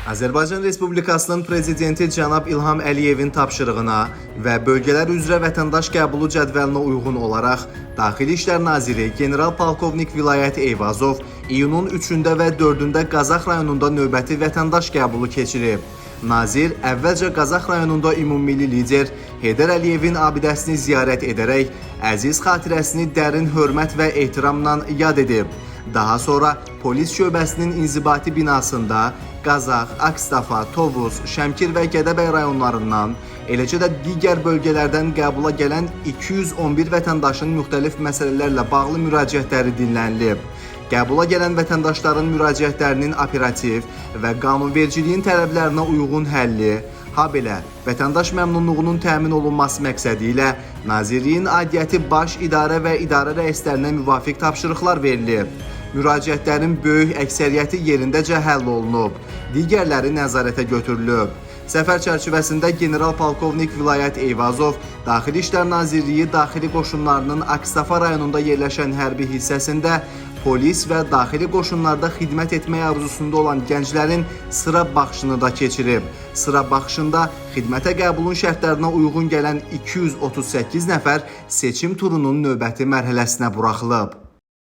Azərbaycan Respublikasının Prezidenti cənab İlham Əliyevin tapşırığına və bölgələr üzrə vətəndaş qəbulu cədvəlinə uyğun olaraq Daxili İşlər Naziri General-Polkovnik Vilayət Eyvazov iyunun 3-də və 4-də Qazax rayonunda növbəti vətəndaş qəbulu keçirib. Nazir əvvəlcə Qazax rayonunda ümummilli lider Heydər Əliyevin abidəsini ziyarət edərək əziz xatirəsini dərin hörmət və ehtiramla yad edib. Daha sonra polis şöbəsinin inzibati binasında Qazax, Akstafa, Tovuz, Şəmkir və Gədəbəy rayonlarından, eləcə də digər bölgələrdən qəbula gələn 211 vətəndaşın müxtəlif məsələlərlə bağlı müraciətləri dinlənilib. Qəbula gələn vətəndaşların müraciətlərinin operativ və qanunvericiliyin tələblərinə uyğun həlli, habelə vətəndaş məmnunluğunun təmin olunması məqsədi ilə Nazirliyin aidiyyəti baş idarə və idarə rəislərinə müvafiq tapşırıqlar verilib. Müraciətlərin böyük əksəriyyəti yerindəcə həll olunub, digərləri nəzarətə götürülüb. Səfər çərçivəsində General-Polkovnik Vilayət Eyvazov Daxili İşlər Nazirliyi Daxili Qoşunlarının Akstafa rayonunda yerləşən hərbi hissəsində polis və daxili qoşunlarda xidmət etmək arzusunda olan gənclərin sıra baxışını da keçirib. Sıra baxışında xidmətə qəbulun şərtlərinə uyğun gələn 238 nəfər seçim turunun növbəti mərhələsinə buraxılıb.